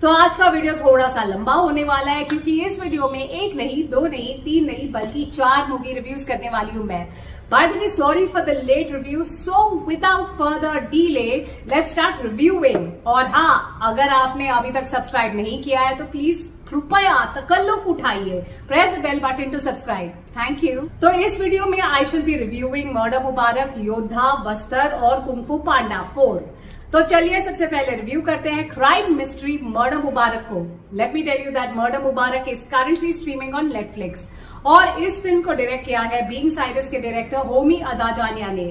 तो आज का वीडियो थोड़ा सा लंबा होने वाला है क्योंकि इस वीडियो में एक नहीं, दो नहीं, तीन नहीं बल्कि 4 मूवी रिव्यूज करने वाली हूं मैं। By the way, sorry for the late review. So without further delay, let's start reviewing. और हाँ, अगर आपने अभी तक सब्सक्राइब नहीं किया है तो प्लीज कृपया तकल्लुफ उठाइए, press bell button to subscribe. Thank you. तो इस वीडियो में I shall be reviewing Murder Mubarak, Yoddha, Bastar और कुंफू पांडा 4। तो चलिए सबसे पहले रिव्यू करते हैं क्राइम मिस्ट्री मर्डर मुबारक को। Let me tell you that Murder Mubarak is currently streaming on Netflix और इस फिल्म को डायरेक्ट किया है बीइंग साइरस के डायरेक्टर होमी अदाजानिया ने।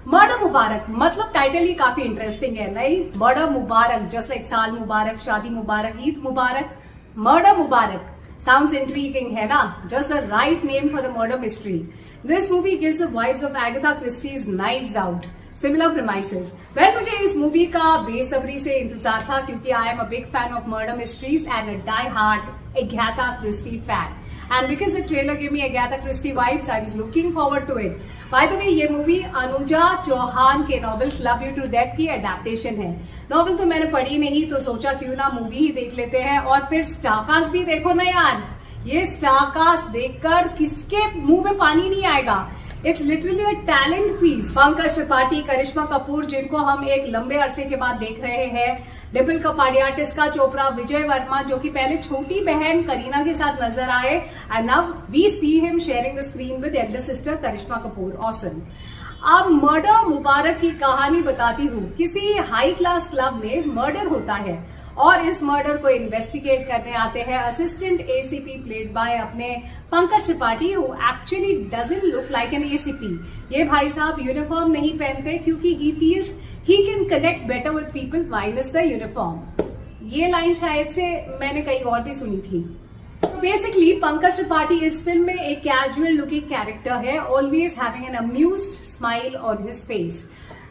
मर्डर मुबारक मतलब टाइटल ही काफी इंटरेस्टिंग है, नहीं? मर्डर मुबारक जस्ट लाइक साल मुबारक, शादी मुबारक, ईद मुबारक। मर्डर मुबारक sounds intriguing, है ना? Just the right name for a murder mystery. This movie gives the vibes of Agatha Christie's Knives Out. Similar premises. Well, मुझे इस मूवी का बेसब्री से इंतजार था क्योंकि I am a big fan of murder mysteries and a die-hard Agatha Christie fan. And because the trailer gave me Agatha Christie vibes, I was looking forward to it. By the way, ये movie Anuja Chauhan के novel Love You to Death की adaptation है। Novel तो मैंने पढ़ी नहीं तो सोचा क्यों ना मूवी ही देख लेते हैं और फिर स्टारकास्ट भी देखो ना यार। ये स्टारकास्ट देखकर किसके मुंह में पानी नहीं आएगा। It's literally a talent feast. Pankaj Tripathi, Karisma Kapoor जिनको हम एक लंबे अरसे के बाद देख रहे हैं, डिम्पल कपाड़िया, टिस्का चोपड़ा, विजय वर्मा जो कि पहले छोटी बहन करीना के साथ नजर आए and now we see him sharing the screen with elder sister Karisma Kapoor. Awesome. अब मर्डर मुबारक की कहानी बताती हूँ। किसी हाई क्लास क्लब में मर्डर होता है और इस मर्डर को इन्वेस्टिगेट करने आते हैं असिस्टेंट एसीपी प्लेड बाय अपने Pankaj Tripathi who actually doesn't look like an ACP. ये भाई साहब यूनिफॉर्म नहीं पहनते क्योंकि he feels he can connect better with people minus the uniform. ये लाइन शायद से मैंने कहीं और भी सुनी थी। बेसिकली पंकज त्रिपाठी इस फिल्म में एक कैजुअल लुकिंग कैरेक्टर है, always having an amused smile on his face.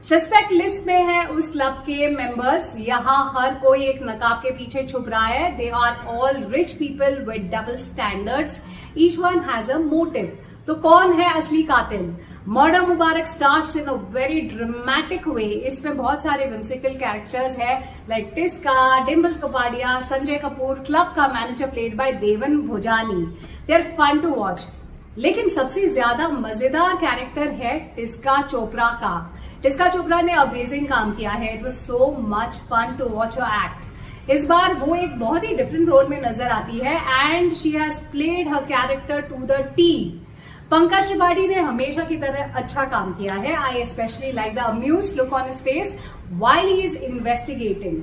Suspect list में है उस क्लब के मेंबर्स। यहाँ हर कोई एक नकाब के पीछे छुप रहा है। They are all rich people with double standards, each one has a motive. तो कौन है असली कातिल? Murder Mubarak starts in a very dramatic way. इसमें बहुत सारे विम्सिकल कैरेक्टर्स है लाइक टिस्का, डिम्पल कपाड़िया, संजय कपूर, क्लब का manager played by Deven Bhojani. They are fun to watch. लेकिन सबसे ज्यादा मजेदार कैरेक्टर है टिस्का चोपड़ा का। टिस्का चोपड़ा ने अमेजिंग काम किया है। It was so much fun to watch a act. इस बार वो एक बहुत ही डिफरेंट रोल में नजर आती है and she has played her character to the T. Pankaj Tripathi ने हमेशा की तरह अच्छा काम किया है। I specially like the amused look on his face while he is investigating.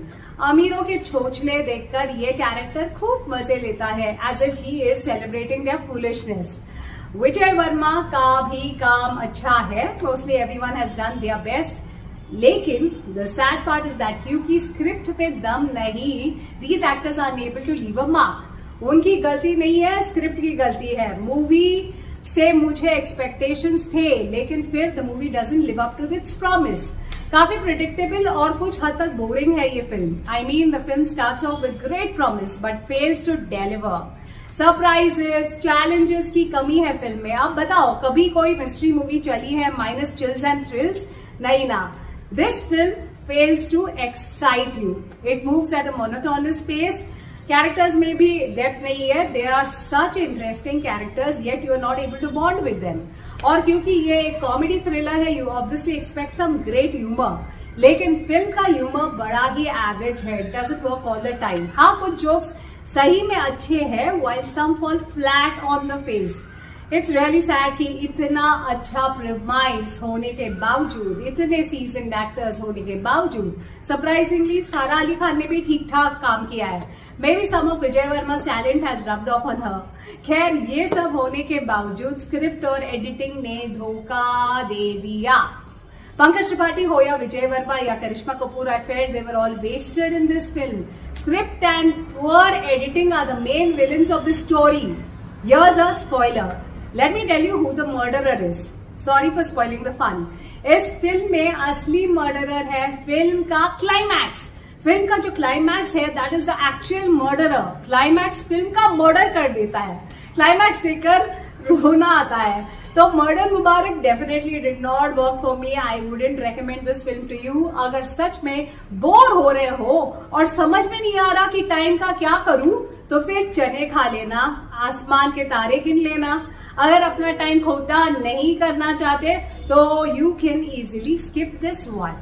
अमीरों के छोचले देखकर ये कैरेक्टर खूब मजे लेता है as if he is celebrating their foolishness. Vijay Varma का भी काम अच्छा है, mostly everyone has done their best. लेकिन the sad part is that क्योंकि स्क्रिप्ट पे दम नहीं, these actors are unable to leave a mark. उनकी गलती नहीं है, स्क्रिप्ट की गलती है। मूवी से मुझे एक्सपेक्टेशंस थे लेकिन फिर the movie doesn't live up to its promise. काफी प्रिडिक्टेबल और कुछ हद तक बोरिंग है ये film. I mean the film starts off with great promise but fails to deliver. Surprises, challenges की कमी है फिल्म में। अब बताओ कभी कोई मिस्ट्री मूवी चली है माइनस चिल्स एंड थ्रिल्स? नहीं ना। This film fails to excite you. It moves at a monotonous pace. Characters में भी डेप्थ नहीं है। There are such interesting characters yet you are not able to bond with them. और क्योंकि ये एक कॉमेडी थ्रिलर है, you obviously expect some great humour. लेकिन फिल्म का ह्यूमर बड़ा ही एवरेज है। It doesn't work all the time. हाँ, कुछ जोक्स सही में अच्छे हैं while some fall flat on the face. It's really sad कि इतना अच्छा प्रीमाइस होने के बावजूद, इतने सीजन्ड एक्टर्स होने के बावजूद सरप्राइजिंगली सारा अली खान ने भी ठीक ठाक काम किया है। Maybe some of Vijay Varma's talent has rubbed off on her. खैर, ये सब होने के बावजूद स्क्रिप्ट और एडिटिंग ने धोखा दे दिया। पंकज त्रिपाठी हो या विजय वर्मा या करिश्मा Kapoor, I felt they were all wasted in this film. Script and poor editing are the main villains of the story. Here's a spoiler. Let me tell you who the murderer is. Sorry for spoiling the fun. इस film में असली murderer है film का climax. Film का जो climax है that is the actual murderer. Climax film का murder कर देता है। क्लाइमैक्स देखकर रोना आता है। तो Murder Mubarak definitely did not work for me. I wouldn't recommend this film to you. अगर सच में बोर हो रहे हो और समझ में नहीं आ रहा कि टाइम का क्या करूं, तो फिर चने खा लेना, आसमान के तारे गिन लेना. अगर अपना टाइम खोटा नहीं करना चाहते तो you can easily skip this one.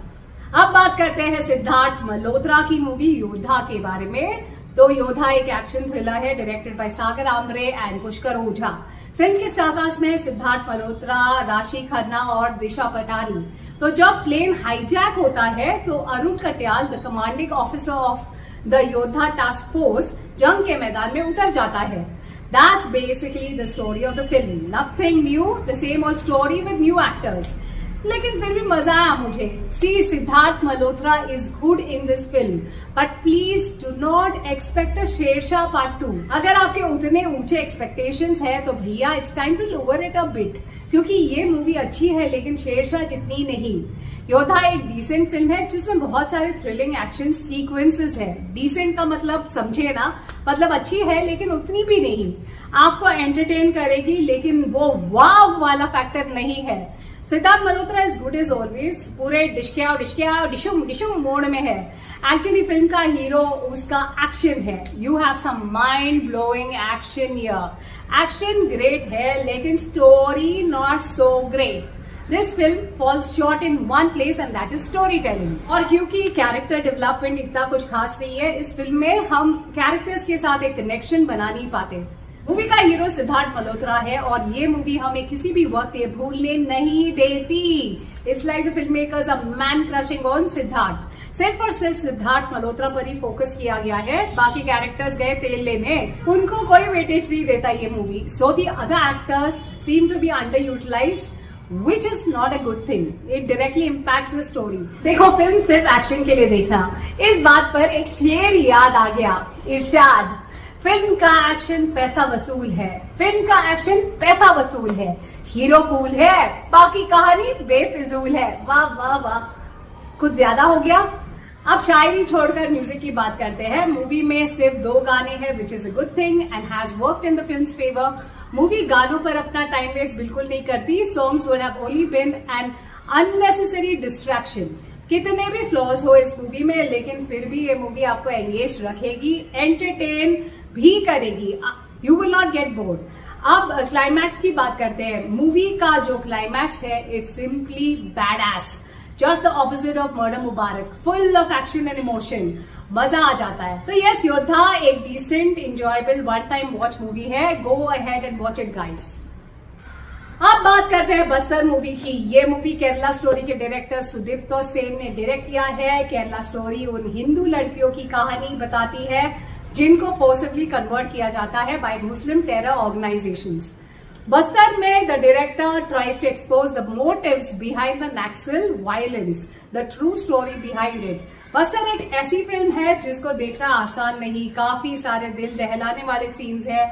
अब बात करते हैं सिद्धार्थ मल्होत्रा की मूवी योद्धा के बारे में. तो योद्धा एक एक्शन थ्रिलर है directed by Sagar Amre and Pushkar Ojha. Film के स्टारकास्ट में सिद्धार्थ मल्होत्रा, राशि खन्ना और दिशा पटानी. तो जब प्लेन हाईजैक होता है तो Arun Katyal, the commanding officer of the Yoddha task force, जंग के मैदान में उतर जाता है. That's basically the story of the film. Nothing new, the same old story with new actors. लेकिन फिर भी मजा आया मुझे. See Siddharth Malhotra is good in this film, but please do not expect a Shershaah part 2. अगर आपके उतने ऊंचे एक्सपेक्टेशंस है तो भैया it's time to lower it a bit, क्योंकि ये मूवी अच्छी है लेकिन शेरशाह जितनी नहीं. योद्धा एक डिसेंट फिल्म है जिसमें बहुत सारे थ्रिलिंग एक्शन सीक्वेंसेस है. डिसेंट का मतलब समझे ना, मतलब अच्छी है लेकिन उतनी भी नहीं. आपको एंटरटेन करेगी लेकिन वो वाव वाला फैक्टर नहीं है. Siddharth Malhotra is good as always, पूरे डिशुम मोड में है. एक्चुअली फिल्म का हीरो उसका एक्शन है. You have some mind blowing action here. Action great है लेकिन story not so great. This film falls short in one place and that is story telling. और क्योंकि कैरेक्टर डेवलपमेंट इतना कुछ खास नहीं है इस फिल्म में, हम कैरेक्टर्स के साथ एक कनेक्शन बना नहीं पाते. मूवी का हीरो सिद्धार्थ मल्होत्रा है और ये मूवी हमें किसी भी वक्त ये भूलने नहीं देती. It's like the film makers a man crushing on Siddharth. सिर्फ और सिर्फ सिद्धार्थ मल्होत्रा पर ही फोकस किया गया है. बाकी कैरेक्टर्स गए तेल लेने, उनको कोई वेटेज नहीं देता ये movie. So the other actors seem to be underutilised, which is not a good thing. It directly impacts the story. देखो फिल्म सिर्फ एक्शन के लिए देखना. इस बात पर एक शेर याद आ गया, इरशाद. फिल्म का एक्शन पैसा वसूल है. फिल्म का एक्शन पैसा वसूल है. हीरो कूल है, बाकी कहानी बेफिजूल है. वाह वाह वाह, कुछ ज्यादा हो गया. अब शायरी छोड़कर म्यूजिक की बात करते हैं. मूवी में सिर्फ 2 गाने हैं which is a good thing and has worked in the film's favour. Movie गानों पर अपना टाइम वेस्ट बिल्कुल नहीं करती. Songs would have only been an unnecessary distraction. कितने भी फ्लॉज हो इस मूवी में, लेकिन फिर भी ये मूवी आपको एंगेज रखेगी, एंटरटेन भी करेगी. You will not get bored. अब क्लाइमैक्स की बात करते हैं. मूवी का जो क्लाइमैक्स है it's simply badass, just the opposite of Murder Mubarak, full of action and emotion. मजा आ जाता है. तो यस, योद्धा एक decent enjoyable one time watch movie है. Go ahead and watch it guys. अब बात करते हैं बस्तर मूवी की. ये मूवी केरला स्टोरी के डायरेक्टर सुदीप्तो सेन ने डायरेक्ट किया है. केरला स्टोरी उन हिंदू लड़कियों की कहानी बताती है जिनको फोर्सिबली कन्वर्ट किया जाता है by Muslim terror organisations. Bastar में the director tries to expose the motives behind the Naxal violence, the true story behind it. Bastar एक ऐसी फिल्म है जिसको देखना आसान नहीं. काफी सारे दिल दहलाने वाले सीन्स है.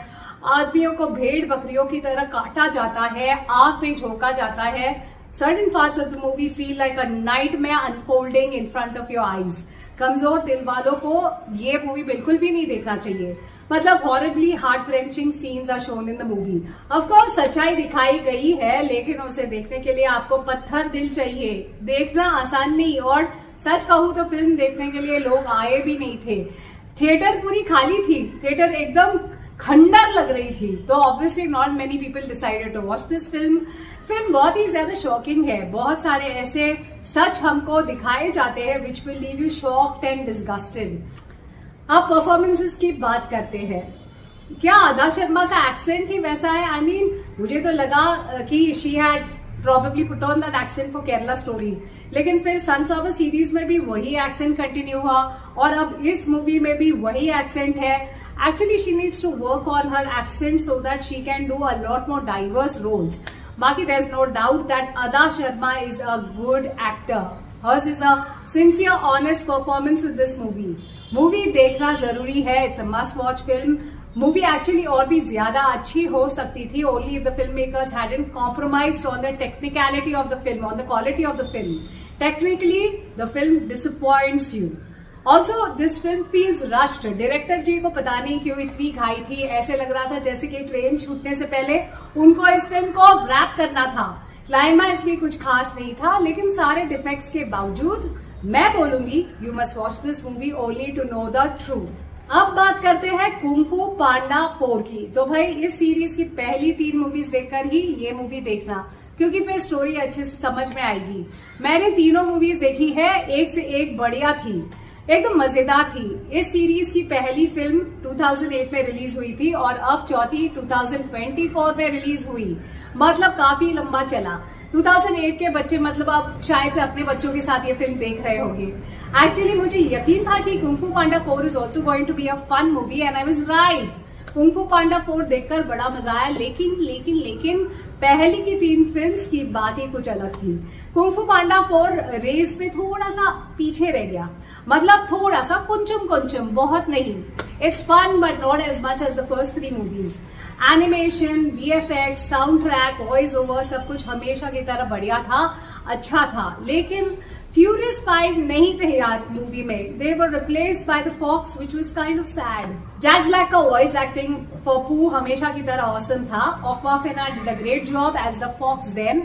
आदमियों को भेड़ बकरियों की तरह काटा जाता है, आग में झोंका जाता है. Certain parts of the movie feel like a nightmare unfolding in front of your eyes. कमजोर दिल वालों को ये मूवी बिल्कुल भी नहीं देखना चाहिए. मतलब horribly heart wrenching scenes are shown in the movie. Of course सच्चाई दिखाई गई है, लेकिन उसे देखने के लिए आपको पत्थर दिल चाहिए. देखना आसान नहीं. और सच कहूं तो फिल्म देखने के लिए लोग आए भी नहीं थे. थिएटर पूरी खाली थी. थिएटर एकदम खंडर लग रही थी. तो obviously not many people decided to watch this film. Film बहुत ही ज्यादा शॉकिंग है. बहुत सारे ऐसे सच हमको दिखाए जाते हैं which will leave you shocked and disgusted. अब परफॉर्मेंसेस की बात करते हैं. क्या आदा शर्मा का एक्सेंट ही वैसा है? आई मीन मुझे तो लगा कि she had probably put on that accent for Kerala story. लेकिन फिर सनफ्लावर सीरीज में भी वही एक्सेंट कंटिन्यू हुआ और अब इस मूवी में भी वही एक्सेंट है. Actually, she needs to work on her accent so that she can do a lot more diverse roles. बाकी there's no doubt that Ada Sharma is a good actor. Hers is a sincere, honest performance in this movie. Movie देखना जरूरी है. It's a must watch film. Movie actually और भी ज्यादा अच्छी हो सकती थी only if the film makers hadn't compromised on the technicality of the film, on the quality of the film. Technically the film disappoints you. Also this film feels rushed. Director ji को पता नहीं क्यों इतनी घाई थी, ऐसे लग रहा था जैसे कि ट्रेन छूटने से पहले उनको इस फिल्म को रैप करना था। क्लाइमैक्स भी कुछ खास नहीं था, लेकिन सारे डिफेक्ट्स के बावजूद मैं बोलूंगी you must watch this movie only to know the truth. अब बात करते हैं कुंग फू पांडा 4 की। तो भाई इस सीरीज की पहली 3 मूवीज देखकर ही ये मूवी देखना, क्योंकि फिर स्टोरी अच्छे से समझ में आएगी। मैंने तीनों मूवीज देखी है, एक से एक बढ़िया थी, एकदम मजेदार थी। इस सीरीज की पहली फिल्म 2008 में रिलीज हुई थी और अब चौथी 2024 में रिलीज हुई, मतलब काफी लंबा चला। 2008 के बच्चे मतलब अब शायद से अपने बच्चों के साथ ये फिल्म देख रहे होंगे। एक्चुअली मुझे यकीन था कि Kung Fu Panda 4 is also going to be a fun movie and I was right. Kung Fu Panda 4 देखकर बड़ा मजा आया, लेकिन पहली की 3 फिल्म्स की बात ही कुछ अलग थी। कुंग फू पांडा 4 रेस में थोड़ा सा पीछे रह गया, मतलब थोड़ा सा कुंचम, बहुत नहीं। It's fun but not as much as the first 3 movies. Animation, VFX, soundtrack, voice over सब कुछ हमेशा की तरह बढ़िया था, अच्छा था। लेकिन फ्यूरियस 5 नहीं थे यार मूवी में। They were replaced by the fox which was kind of sad. Jack Black का वॉइस एक्टिंग फॉर पू हमेशा की तरह ऑसम था। Awkwafina did a great job as the fox then.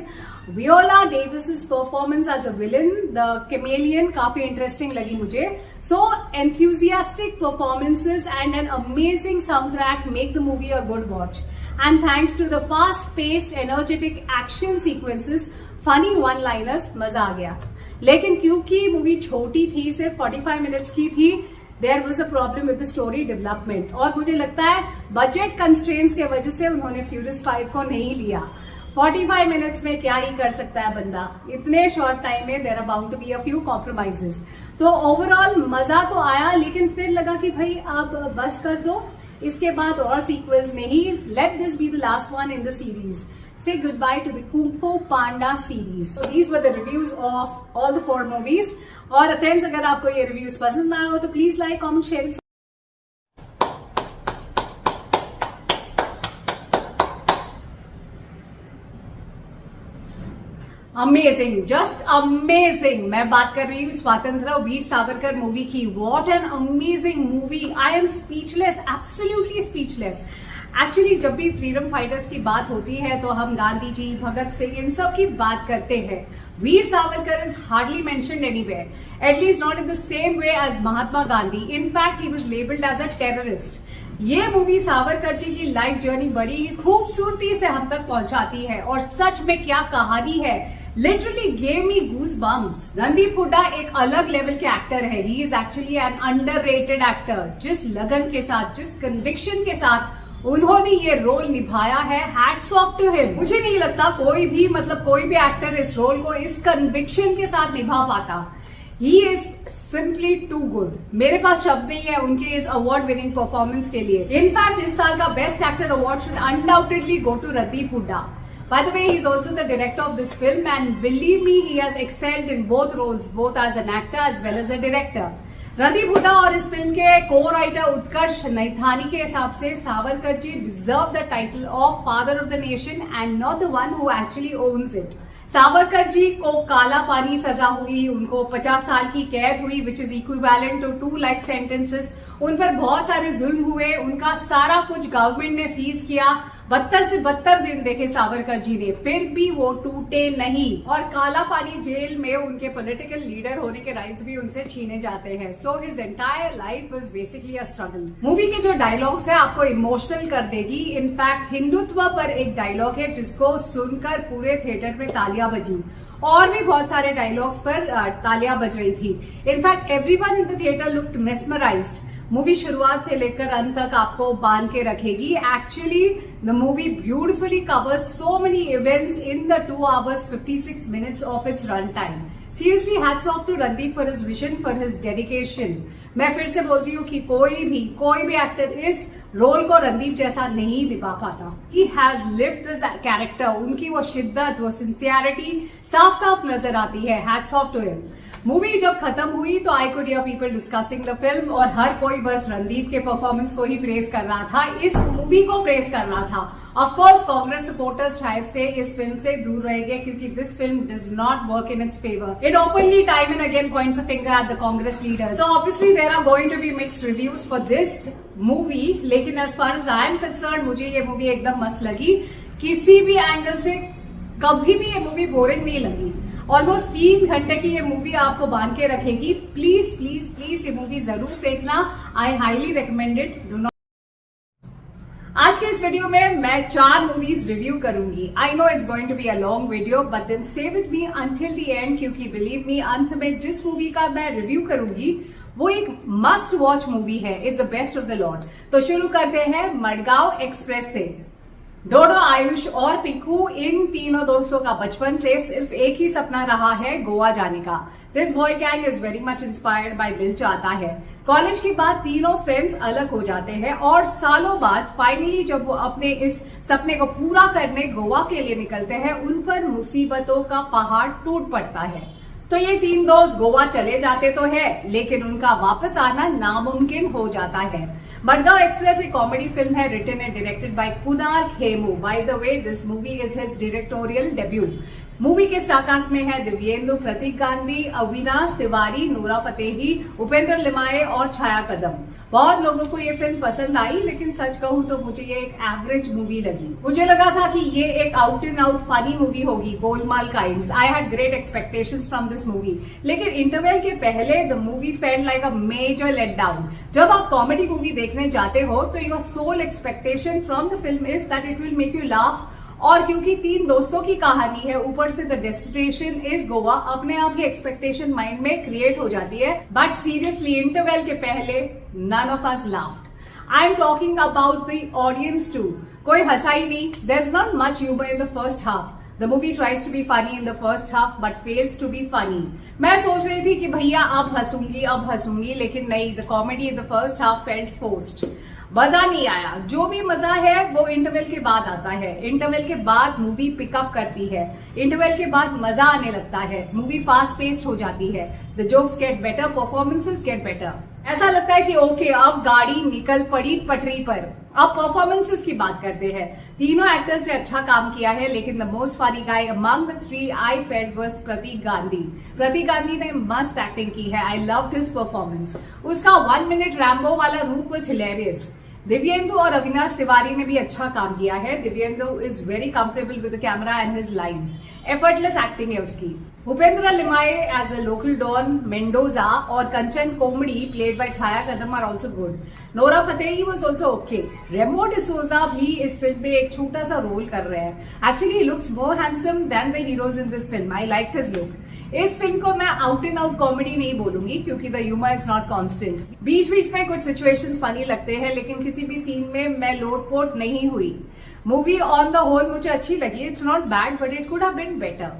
Viola Davis's performance as a villain, the chameleon, काफी interesting लगी मुझे। So enthusiastic performances and an amazing soundtrack make the movie a good watch. And thanks to the fast-paced, energetic action sequences, funny one-liners, मजा आ गया। लेकिन क्योंकि movie छोटी थी, सिर्फ 45 मिनट्स की थी, there was a problem with the story development। और मुझे लगता है बजट कंस्ट्रेंट्स के वजह से उन्होंने फ्यूरियस 5 को नहीं लिया। 45 मिनट्स में क्या ही कर सकता है बंदा, इतने शॉर्ट टाइम में there are bound to be a few compromises. तो ओवरऑल मजा तो आया, लेकिन फिर लगा कि भाई अब बस कर दो, इसके बाद और सीक्वल्स नहीं, let this be the last one in the series. Say goodbye to the Kung Fu Panda series. So these were the reviews of all the 4 movies. और फ्रेंड्स अगर आपको ये रिव्यूज पसंद आए हो तो please like, comment, share. Amazing, just amazing. मैं बात कर रही हूँ स्वतंत्र वीर सावरकर मूवी की। What an amazing movie, I am speechless, absolutely speechless. Actually जब भी फ्रीडम फाइटर्स की बात होती है तो हम गांधी जी, भगत सिंह, इन सब की बात करते हैं। Veer Savarkar is hardly mentioned anywhere, at least not in the same way as Mahatma Gandhi. In fact he was labelled as a terrorist. ये मूवी सावरकर जी की लाइफ जर्नी बड़ी ही खूबसूरती से हम तक पहुंचाती है, और सच में क्या कहानी है, literally gave me goose bumps. Randeep Hooda एक अलग लेवल के एक्टर है। He is actually an underrated actor. जिस लगन के साथ, जिस कन्विक्शन के साथ उन्होंने ये रोल निभाया है, हैट्स ऑफ टू हिम। मुझे नहीं लगता कोई भी एक्टर इस रोल को इस कन्विक्शन के साथ निभा पाता। He is simply too good. मेरे पास शब्द नहीं है उनके इस अवार्ड विनिंग परफॉर्मेंस के लिए। इनफैक्ट इस साल का best actor award should undoubtedly go to Randeep Hooda. By the way, he is also the director of this film, and believe me, he has excelled in both roles, both as an actor as well as a director. Randeep Hooda और इस film के को writer उत्कर्ष नैथानी के हिसाब से Savarkar ji deserve the title of father of the nation and not the one who actually owns it. Savarkar ji को काला पानी सजा हुई, उनको 50 साल की कैद हुई, which is equivalent to 2 life sentences. उन पर बहुत सारे जुल्म हुए, उनका सारा कुछ गवर्नमेंट ने सीज किया। 72 से 72 दिन देखे सावरकर जी ने, फिर भी वो टूटे नहीं। और काला पानी जेल में उनके पॉलिटिकल लीडर होने के राइट्स भी उनसे छीने जाते हैं। So his entire life was basically a struggle. Movie के जो डायलॉग्स है आपको इमोशनल कर देगी। इनफैक्ट हिंदुत्व पर एक डायलॉग है जिसको सुनकर पूरे थिएटर में तालियां बजी, और भी बहुत सारे डायलॉग्स पर तालियां बज रही थी। In fact everyone in the theatre looked mesmerised. Movie शुरुआत से लेकर अंत तक आपको बांध के रखेगी। Actually the movie beautifully covers so many events in the 2 hours 56 minutes of its run time. Seriously hats off to Randeep for his vision, for his dedication. मैं फिर से बोलती हूँ कि कोई भी एक्टर इस रोल को रणदीप जैसा नहीं निभा पाता। He has lived this character. उनकी वो शिद्दत, वो सिंसियरिटी साफ साफ नजर आती है। Hats off to him. Movie जब खत्म हुई तो I could hear people discussing the film, और हर कोई बस रणदीप के परफॉर्मेंस को ही प्रेज कर रहा था, इस मूवी को प्रेज कर रहा था। ऑफ कोर्स कांग्रेस सपोर्टर्स शायद से इस फिल्म से दूर रहेंगे क्योंकि this film does not work in its favour. It openly time and again points a finger at the Congress leaders. So obviously there are going to be mixed reviews for this movie, लेकिन as far as I am concern मुझे ये movie एकदम मस्त लगी. किसी भी angle से कभी भी ये मूवी बोरिंग नहीं लगी. ऑलमोस्ट 3 घंटे की ये मूवी आपको बांध के रखेगी. प्लीज प्लीज प्लीज ये मूवी जरूर देखना. I highly recommend it. Do not. आज के इस वीडियो में मैं 4 मूवीज रिव्यू करूंगी. I know it's going to be a long video but then stay with me until the end, क्योंकि बिलीव मी अंत में जिस मूवी का मैं रिव्यू करूंगी वो एक मस्ट वॉच मूवी है. It's the best of the lot. तो शुरू करते हैं मडगांव एक्सप्रेस से. डोडो, आयुष और पिक्कू, इन तीनों दोस्तों का बचपन से सिर्फ एक ही सपना रहा है, गोवा जाने का. This boy gang is very much inspired by दिल चाहता है. कॉलेज के बाद तीनों फ्रेंड्स अलग हो जाते हैं और सालों बाद फाइनली जब वो अपने इस सपने को पूरा करने गोवा के लिए निकलते हैं, उन पर मुसीबतों का पहाड़ टूट पड़ता है. तो ये 3 दोस्त गोवा चले जाते तो है, लेकिन उनका वापस आना नामुमकिन हो जाता है. मडगांव एक्सप्रेस एक कॉमेडी फिल्म है, written and directed by Kunal Khemu. By the way this movie is his directorial debut. Movie के स्टारकास्ट में है दिव्येंदु, प्रतीक गांधी, अविनाश तिवारी, नूरा फतेही, उपेंद्र लिमाये और छाया कदम. बहुत लोगों को ये फिल्म पसंद आई, लेकिन सच कहूं तो मुझे ये एक एवरेज मूवी लगी. मुझे लगा था कि ये एक out and out funny movie होगी, Golmaal kinds. I had great expectations from this movie, लेकिन इंटरवल के पहले the movie felt like a major let down. जब आप कॉमेडी मूवी देखने जाते हो तो your sole expectation from the film is that it will make you laugh. और क्योंकि 3 दोस्तों की कहानी है, ऊपर से द डेस्टिनेशन इज गोवा, अपने आप ही एक्सपेक्टेशन माइंड में क्रिएट हो जाती है. बट सीरियसली इंटरवल के पहले none of us laughed. I am talking about the audience too. कोई हंसा ही नहीं. There is not much humour in the first half. The movie tries to be funny in the first half but fails to be funny. मैं सोच रही थी कि भैया अब हंसूंगी, लेकिन नहीं. The comedy in the first half felt forced. मजा नहीं आया. जो भी मजा है वो इंटरवल के बाद आता है. इंटरवल के बाद मूवी पिकअप करती है. इंटरवल के बाद मजा आने लगता है. मूवी फास्ट पेस्ड हो जाती है. The jokes get better, performances get better. ऐसा लगता है कि ओके अब गाड़ी निकल पड़ी पटरी पर. अब परफॉर्मेंसेस की बात करते हैं. तीनों एक्टर्स ने अच्छा काम किया है, लेकिन the most funny guy among the 3 I felt was Pratik Gandhi. Pratik Gandhi ने मस्त एक्टिंग की है. I loved his performance. उसका 1 मिनट रैम्बो वाला रूप वाज हिलेरियस. दिव्येंदु और अविनाश तिवारी ने भी अच्छा काम किया है. Divyendu is very comfortable with the camera and his lines. Effortless acting है उसकी. Upendra Limaye as a local don Mendoza और Kanchan Komdi played by Chhaya Kadam are also good. Nora Fatehi was also okay. Remo D'Souza भी इस फिल्म में एक छोटा सा रोल कर रहे हैं. Actually he looks more handsome than the heroes in this film. I liked his look. इस फिल्म को मैं आउट एंड आउट कॉमेडी नहीं बोलूंगी क्योंकि the humour is not constant. बीच बीच में कुछ सिचुएशंस फनी लगते हैं, लेकिन किसी भी सीन में मैं लोटपोट नहीं हुई. मूवी ऑन द होल मुझे अच्छी लगी. It's not bad but it could have been better.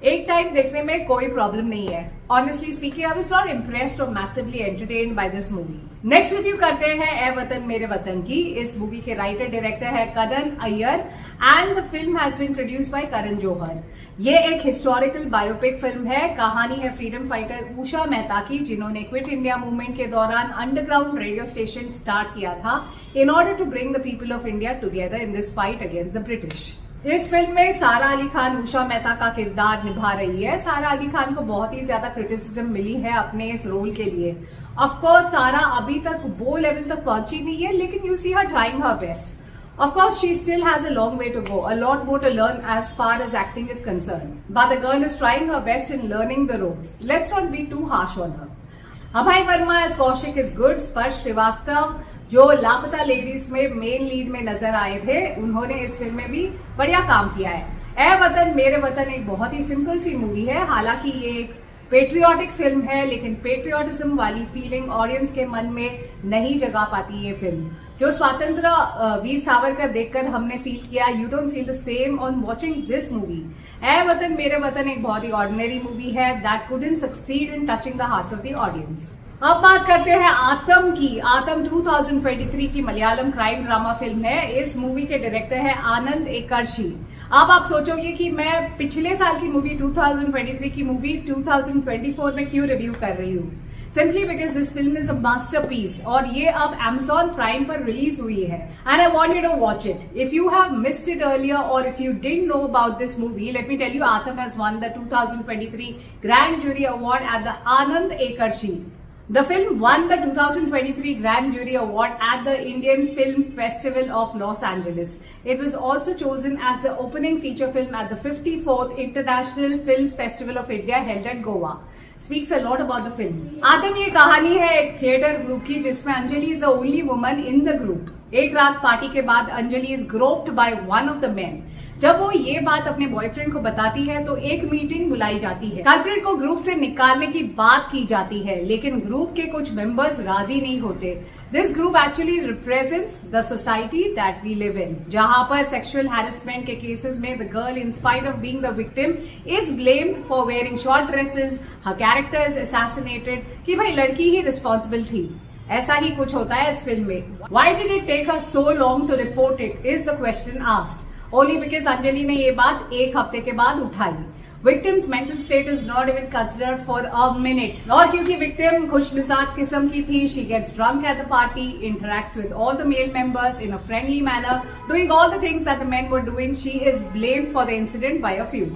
एक टाइम देखने में कोई प्रॉब्लम नहीं है. Honestly speaking I was not impressed और massively entertained by this movie. Next review करते हैं ए वतन मेरे वतन की. इस मूवी के राइटर डायरेक्टर है Karan Iyer and the film has been produced by Karan Johar. ये एक हिस्टोरिकल बायोपिक फिल्म है. कहानी है फ्रीडम फाइटर उषा मेहता की, जिन्होंने क्विट इंडिया मूवमेंट के दौरान अंडरग्राउंड रेडियो स्टेशन स्टार्ट किया था in order to bring the people of India together in this fight against the British. इस फिल्म में सारा अली खान उषा मेहता का किरदार निभा रही है. सारा अली खान को बहुत ही ज्यादा क्रिटिसिज्म मिली है अपने इस रोल के लिए. ऑफकोर्स सारा अभी तक वो लेवल तक पहुंची नहीं है, लेकिन you see her trying her best. Of course, she still has a long way to go, a lot more to learn as far as acting is concerned. But the girl is trying her best in learning the ropes. Let's not be too harsh on her. Abhay Verma as Kaushik is good. Sparsh Srivastava, जो लापता ladies में main lead में नजर आए थे, उन्होंने इस film में भी बढ़िया काम किया है. ए वतन मेरे वतन एक बहुत ही सिंपल सी मूवी है. हालांकि ये एक पेट्रियाटिक फिल्म है, लेकिन पेट्रियाटिज्म वाली फीलिंग ऑडियंस के मन में नहीं जगा पाती ये फिल्म. जो स्वातंत्र वीर सावरकर देखकर हमने फील किया, you don't feel the same on watching this movie. Ae Watan Mere Watan एक बहुत ही ऑर्डिनरी मूवी है that couldn't succeed in touching the hearts of the audience. अब बात करते हैं आतम की. आतम 2023 की मलयालम क्राइम ड्रामा फिल्म है. इस मूवी के डायरेक्टर है आनंद एकर्षी. अब आप सोचोगे कि मैं पिछले साल की मूवी 2023 की मूवी 2024 में क्यों रिव्यू कर रही हूँ. Simply because this film is a masterpiece और ये अब Amazon प्राइम पर रिलीज हुई है and I want you to watch it. If you have missed it earlier और if you didn't know about this movie, let me tell you, Atham has won the 2023 Grand Jury Award at the Anand Ekarshi. The film won the 2023 Grand Jury Award at the Indian Film Festival of Los Angeles. It was also chosen as the opening feature film at the 54th International Film Festival of India held at Goa. Speaks a lot about the film. Atham ये कहानी है एक theatre group की जिसमें Anjali is the only woman in the group. एक रात party के बाद Anjali is groped by one of the men. जब वो ये बात अपने बॉयफ्रेंड को बताती है तो एक मीटिंग बुलाई जाती है. कल्प्रिट को ग्रुप से निकालने की बात की जाती है लेकिन ग्रुप के कुछ मेंबर्स राजी नहीं होते. This group actually represents the society that we live in, जहां पर सेक्सुअल हैरेसमेंट के केसेस में the girl in spite of being the victim is blamed for wearing short dresses. Her character is assassinated कि भाई लड़की ही responsible थी. ऐसा ही कुछ होता है इस फिल्म में. Why did it take us so long to report it is the question asked. Only because Anjali ने ये बात एक हफ्ते के बाद उठाई. Victim's mental state is not even considered for a minute. और क्योंकि victim खुशमिजाज किस्म की थी, she gets drunk at the party, interacts with all the male members in a friendly manner, doing all the things that the men were doing. She is blamed for the incident by a few.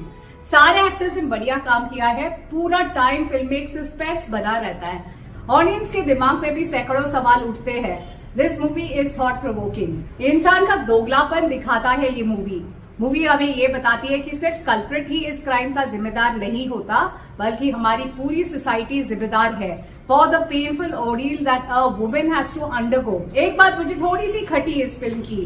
सारे actors ने बढ़िया काम किया है. पूरा time film में एक suspense बना रहता है. ऑडियंस के दिमाग में भी सैकड़ों सवाल उठते हैं. This movie is thought provoking. इंसान का दोगलापन दिखाता है ये मूवी हमें ये बताती है कि सिर्फ कल्प्रिट ही इस क्राइम का जिम्मेदार नहीं होता बल्कि हमारी पूरी सोसाइटी जिम्मेदार है for the painful ordeal that a woman has to undergo. एक बात मुझे थोड़ी सी खटी इस फिल्म की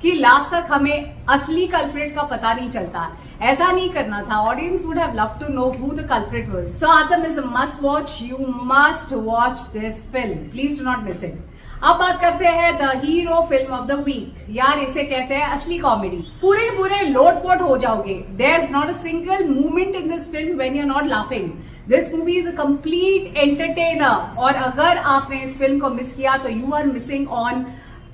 कि लास्ट तक हमें असली कल्प्रिट का पता नहीं चलता. ऐसा नहीं करना था. Audience would have love to know who the culprit was. So Aattam is a must watch. You must watch this film. Please do not miss it. अब बात करते हैं the hero film of the week. यार इसे कहते हैं असली comedy. पूरे लोटपोट हो जाओगे. There is not a single movement in this film when you are not laughing. This movie is a complete entertainer. और अगर आपने इस फिल्म को मिस किया तो you are missing on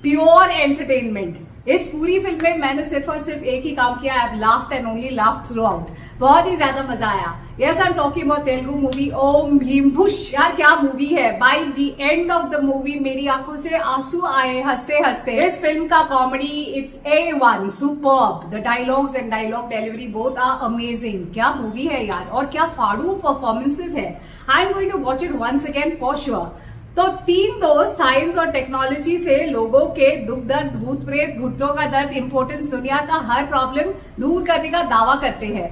pure entertainment. इस पूरी फिल्म में मैंने सिर्फ और सिर्फ एक ही काम किया. I have laughed and only laughed throughout. बहुत ही ज्यादा मजा आया. Yes I am talking about Telugu movie Om Bheem Bush. यार क्या मूवी है. By the end of the movie मेरी आंखों से आंसू आए हंसते हंसते. इस फिल्म का comedy it's A1 superb. The dialogues and dialogue delivery both are amazing. क्या मूवी है यार. और क्या फाड़ू परफॉर्मेंसेज है. I am going to watch it once again for sure. तो तीन दोस्त साइंस और टेक्नोलॉजी से लोगों के दुख दर्द, भूत प्रेत, घुटनों का दर्द, इंपॉर्टेंस, दुनिया का हर प्रॉब्लम दूर करने का दावा करते हैं.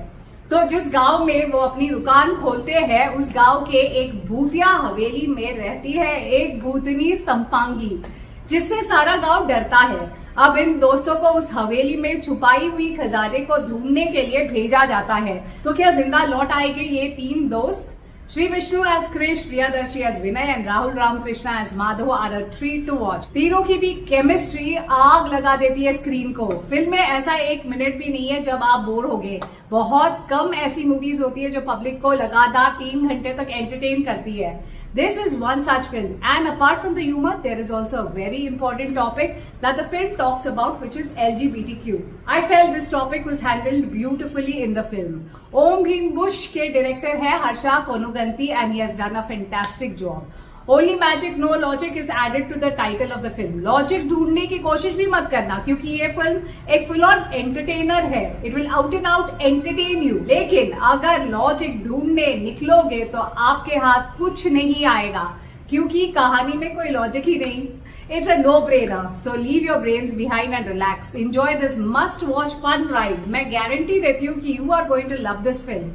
तो जिस गांव में वो अपनी दुकान खोलते हैं उस गांव के एक भूतिया हवेली में रहती है एक भूतनी संपांगी जिससे सारा गांव डरता है. अब इन दोस्तों को उस हवेली में छुपाई हुई खजाने को ढूंढने के लिए भेजा जाता है. तो क्या जिंदा लौट आएंगे ये तीन दोस्त. Sri Vishnu as Krish, Priyadarshi as Vinay and Rahul Ramakrishna as Madhav are a treat to watch. तीनों की भी केमिस्ट्री आग लगा देती है स्क्रीन को. फिल्म में ऐसा एक मिनट भी नहीं है जब आप बोर होगे. बहुत कम ऐसी मूवीज होती है जो पब्लिक को लगातार 3 घंटे तक एंटरटेन करती है. This is one such film, and apart from the humor, there is also a very important topic that the film talks about, which is LGBTQ. I felt this topic was handled beautifully in the film. Om Bhim Bush के director है Harsha कोनुगंती and he has done a fantastic job. Only magic, no logic is added to the title of the film. Logic ढूंढने की कोशिश भी मत करना क्योंकि ये फिल्म एक फुल ऑन एंटरटेनर है. It will out and out entertain you. लेकिन अगर लॉजिक ढूंढने निकलोगे तो आपके हाथ कुछ नहीं आएगा क्योंकि कहानी में कोई लॉजिक ही नहीं. It's a no-brainer. So leave your brains behind and relax. Enjoy this must-watch fun ride. मैं गारंटी देती हूँ कि you are going to love this film.